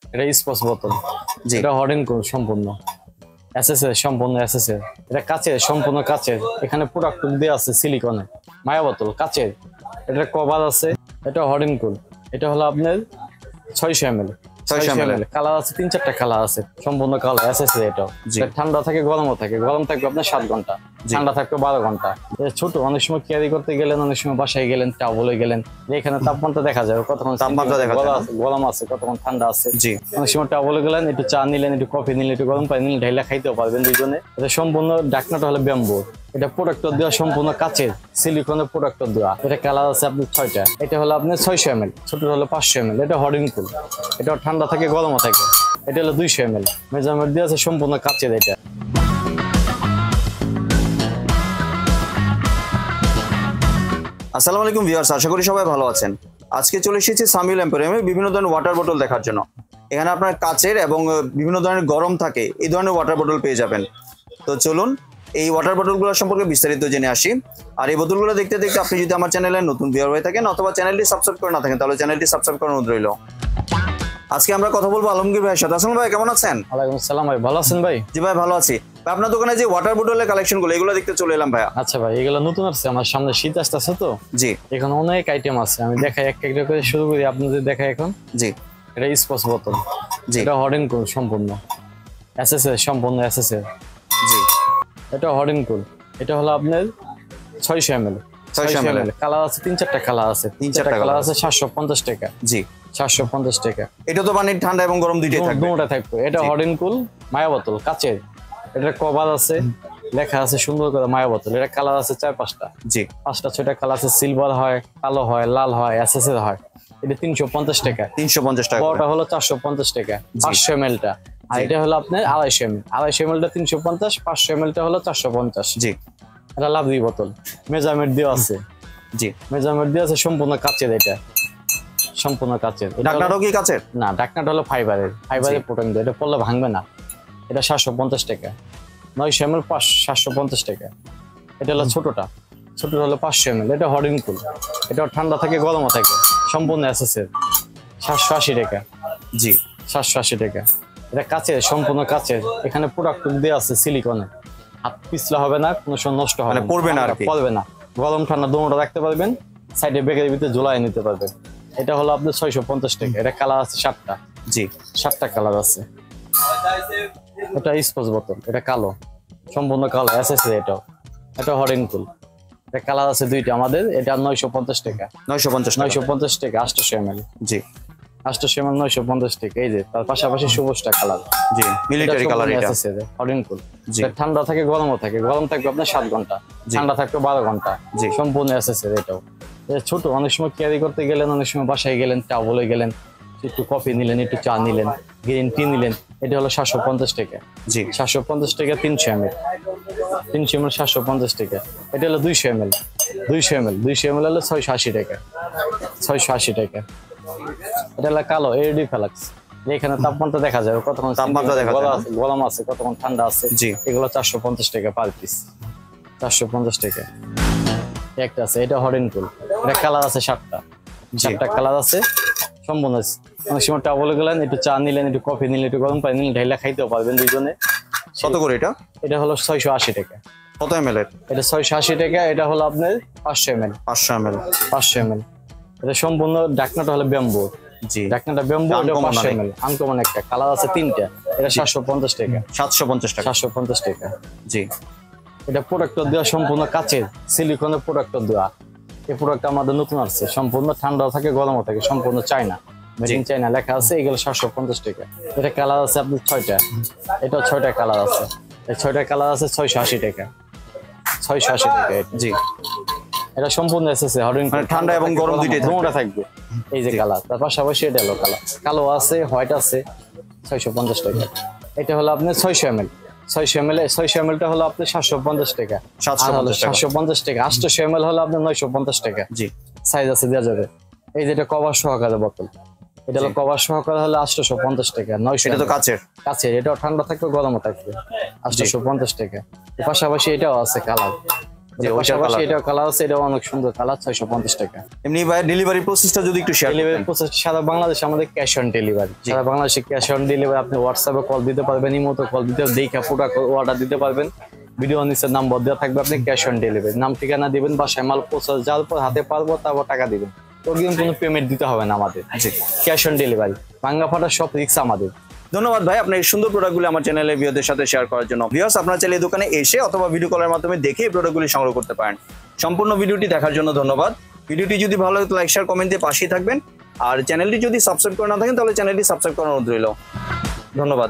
এটা স্পস বোতল, এটা হর্ডিং কোড সম্পূর্ণ এসএসএর, সম্পূর্ণ এসএসএর। এটা কাচের, সম্পূর্ণ কাচের। এখানে প্রোডাক্ট দেওয়া আছে সিলিকনের। মায়া বোতল কাচের, এটা কভার আছে। এটা হর্ডিং কোড, এটা হলো আপনার 600 ml। কালার আছে 3-4টা কালার আছে, সম্পূর্ণ কালার এসএসএর। এটা ঠান্ডা থাকে, গরমও থাকে। গরম থাকবে আপনার 7 ঘন্টা, ঠান্ডা থাকবে 12 ঘন্টা। ছোট, অনেক সময় ক্যারি করতে গেলেন, অনেক সময় বাসায় গেলেন, টাওয়ালে গেলেন, এখানে তাপমাত্রা দেখা যাবে, কতক্ষণ তাপমাত্রা দেখা যাবে, গরম আছে, কতক্ষণ ঠান্ডা আছে। অনেক সময় টাওয়ালে গেলেন, একটু চা নিলেন, একটু কফি নিলেন, একটু গরম পানি নিলেন, ঢাইলা খাইতেও পারবেন দুজনে। এটা সম্পূর্ণ ঢাকনাটা হলো ব্যাম্বু। এটা প্রোডাক্টর দেওয়া সম্পূর্ণ কাচের, সিলিকনের প্রোডাক্টর দেওয়া। এটা কালার আছে আপনার 6টা। এটা হলো আপনার 600 ml, ছোট হলো 500 ml। এটা হর্ডিং কুল, এটা ঠান্ডা থাকে, গরমও থাকে। এটা হলো 200 ml, মেজারমেন্ট দেওয়া আছে সম্পূর্ণ কাচের। এটা আসসালামু আলাইকুম ভিউয়ার্স, আশা করি সবাই ভালো আছেন। আজকে চলে এসেছি সামিউল এম্পোরিয়ামে বিভিন্ন ধরনের ওয়াটার বোতল দেখার জন্য। এখানে আপনার কাচের এবং বিভিন্ন ধরনের গরম থাকে এই ধরনের ওয়াটার বোতল পেয়ে যাবেন। তো চলুন এই ওয়াটার বোতলগুলো সম্পর্কে বিস্তারিত জেনে আসি। আর এই বোতলগুলো দেখতে দেখতে আপনি যদি আমার চ্যানেলে নতুন ভিউয়ার হয়ে থাকেন অথবা চ্যানেলটি সাবস্ক্রাইব করে না থাকেন, তাহলে চ্যানেলটি সাবস্ক্রাইব করার অনুরোধ রইল। আজকে আমরা কথা বলবো আলমগীর ভাইয়ের সাথে। আসসালামু ভাই, কেমন আছেন? ওয়ালাইকুম আসসালাম ভাই, ভালো আছেন ভাই? জি ভাই, ভালো আছি। আপনার দোকানে যে ওয়াটার বোতলের কালেকশনগুলো এগুলো দেখতে চলে এলাম ভাইয়া। আচ্ছা ভাই, এগুলো নতুন আসছে, আমার সামনে শীত আসতেছে তো। জি, এখানে অনেক আইটেম আছে, আমি দেখাই একটা একটা করে শুরু করি, আপনাদের দেখাই এখন। জি, এটা স্পস বোতল, জি, এটা হর্ডিং কুল সম্পূর্ণ এসএসএর, সম্পূর্ণ এসএসএর। জি, এটা হর্ডিং কুল, এটা হলো আপনার 600 ml। কালার আছে 3-4টা কালার আছে, 3-4টা কালার আছে। 750 টাকা। জি, 750 টাকা। এটা তো পানির ঠান্ডা এবং গরম দুইটাই থাকবে। দুটোটা থাকবে। এটা হর্ডিং কুল মায়া বোতল কাচের, এটা কভার আছে, লেখা আছে সুন্দর করে মায়া বোতল। এটা কালার আছে 4-5টা। জি, 5টা-6টা কালার আছে। সিলভার হয়, কালো হয়, লাল হয়, এসএসএর হয়। এটা 350 টাকা। 350 টাকা। বড়টা হলো 450 টাকা, 500 ml টা। আর এটা হলো আপনার 250 ml। 250 ml টা 350, 500 ml টা হলো 450। জি, এটা লাভলি বোতল, মেজারমেন্ট দেওয়া আছে। জি, মেজারমেন্ট দেওয়া আছে, সম্পূর্ণ কাচের। এটা সম্পূর্ণ কাচের। ঢাকনাটাও কি কাচের? না, ঢাকনাটা হলো ফাইবারের প্রোটিন দিয়ে, এটা পড়লে ভাঙবে না। এটা 750 টাকা। 900 ml 750 টাকা। এটা হলো ছোটটা হলো 500 ml। এটা হর্ডিং কুল, এটা ঠান্ডা থাকে, গরমও থাকে, সম্পূর্ণ এসএসএর। 780 টাকা। জি, 780 টাকা। এটা কাচের, সম্পূর্ণ কাচের। এখানে প্রোডাক্ট দেওয়া আছে সিলিকনের, হাত পিছলা হবে না, কোনো সময় নষ্ট হবে না, পড়বে না, পড়বে না। গরম ঠান্ডা দুটোটা রাখতে পারবেন, সাইডে ব্যাগের ভিতরে ঝুলাই নিতে পারবেন। এটা হলো আপনার 650 টাকা। এটা কালার আছে 7টা। জি, 7টা কালার আছে। এটা স্পোর্টস বোতল, এটা কালো, সম্পূর্ণ কালো এসএসএর। এটা হর্ডিং কুল, এটা কালার আছে 2টা আমাদের। এটা 950 টাকা। 950 টাকা। 800 ml। জি, 800 ml 950 টাকা। এই যে তার পাশাপাশি সবুজটা কালার। জি, মিলিটারি কালার। এটা হর্ডিং কুল, ঠান্ডা থাকে, গরমও থাকে। গরম থাকবে আপনার 7 ঘন্টা, ঠান্ডা থাকবে 12 ঘন্টা। জি, সম্পূর্ণ এসএসএর। এটাও ছোট, অনেক সময় ক্যারি করতে গেলেন, অনেক সময় বাসায় গেলেন, টাওয়ালে গেলেন, একটু কফি নিলেন, একটু চা নিলেন, গ্রিন টি নিলেন। এটা হলো 750 টাকা। জি, 750 টাকা। 300 ml 750 টাকা। এটা হলো 200 ml 200 ml হলো 680 টাকা। 680 টাকা। এটা হলো কালো এডি ফ্লাক্স। এখানে তাপমাত্রা দেখা যাবে, কতক্ষণ তাপমাত্রা দেখা যাবে, গরম আছে, কতক্ষণ ঠান্ডা আছে। জি, এগুলো 450 টাকা পার পিস। 450 টাকা। একটা আছে, এটা হর্ডিং কুল, এটা কালার আছে 7টা কালার আছে, সম্পূর্ণ। অনেক সময় টাওয়ালে গেলেন, একটু চা নিলেন, একটু কফি নিলেন, একটু গরম পানি নিলেন, ঢাইলা খাইতেও পারবেন দুজনে। কত করে এটা? এটা হলো 680 টাকা। কত ml এর? এটা 680 টাকা। এটা হলো আপনার 500 ml। 500 ml। এটা সম্পূর্ণ ঢাকনাটা হলো ব্যাম্বু। জি, ঢাকনাটা ব্যাম্বু। এটা 500 ml আনকমন একটা কালার আছে 3টা। এটা 750 টাকা। 750 টাকা। 750 টাকা। জি, এটা প্রোডাক্টর দেওয়া সম্পূর্ণ কাচের, সিলিকনের প্রোডাক্টর দেওয়া। এই প্রোডাক্ট আমাদের নতুন আসছে, সম্পূর্ণ ঠান্ডাও থাকে, গরমও থাকে, সম্পূর্ণ চায়না, মেড ইন চায়না লেখা আছে। এগুলো 750 টাকা। এটা কালার আছে আপনার 6টা। এটা 6টা কালার আছে। এই 6টা কালার আছে 680 টাকা। 680 টাকা। জি, এটা সম্পূর্ণ এসএসএ, হর্ডিং কুল, ঠান্ডা এবং গরম দুটোটা থাকবে। এই যে কালার, তার পাশাপাশি এটা হলো কালার, কালো আছে, হোয়াইট আছে। 650 টাকা। এটা হলো আপনার 600 ml। 600 ml টা হলো আপনার 750 টাকা। 750 টাকা। 800 ml হলো আপনার 950 টাকা। জি, সাইজ আছে, দেওয়া যাবে। এই যেটা কভার সহকারে বোতল, এটা হলো কভার সহকারে হলো 850 টাকা। 900। এটা তো কাচের। এটাও ঠান্ডা থাকবে, গরমও থাকবে। 850 টাকা। এর পাশাপাশি এটাও আছে কালার, যে ওইটার পাশাপাশি কালার এটা কালার আছে, এটা অনেক সুন্দর কালার, 650 টাকা। এমনি ভাই ডেলিভারি প্রসেসটা যদি একটু শেয়ার ডেলিভারি করতেন। প্রসেস সারা বাংলাদেশে আমাদের ক্যাশ অন ডেলিভারি, সারা বাংলাদেশে ক্যাশ অন ডেলিভারি। আপনি হোয়াটসঅ্যাপে কল দিতে পারবেন, ইমোতে কল দিতে, দেখে প্রোডাক্ট অর্ডার দিতে পারবেন। ভিডিও নিচের নাম্বার দেওয়া থাকবে, আপনি ক্যাশ অন ডেলিভারি, নাম ঠিকানা দিবেন, বাসায় মাল পৌঁছে যাওয়ার পর হাতে পারবো, তারপর টাকা দিবেন। অগ্রিম কোনো পেমেন্ট দিতে হবে না আমাদের, ক্যাশ অন ডেলিভারি। ভাঙ্গা ফাটা সব রিস্ক আমাদের। ধন্যবাদ ভাই আপনার এই সুন্দর প্রোডাক্টগুলো আমার চ্যানেলে ভিউয়ারদের সাথে শেয়ার করার জন্য। ভিউয়ার্স আপনারা চাইলে এই দোকানে এসে অথবা ভিডিও কলের মাধ্যমে দেখে এই প্রোডাক্টগুলি সংগ্রহ করতে পারেন। সম্পূর্ণ ভিডিওটি দেখার জন্য ধন্যবাদ। ভিডিওটি যদি ভালো লাগে লাইক শেয়ার কমেন্ট দিয়ে পাশেই থাকবেন। আর চ্যানেলটি যদি সাবস্ক্রাইব করে না থাকেন তাহলে চ্যানেলটি সাবস্ক্রাইব করার অনুরোধ রইল। ধন্যবাদ।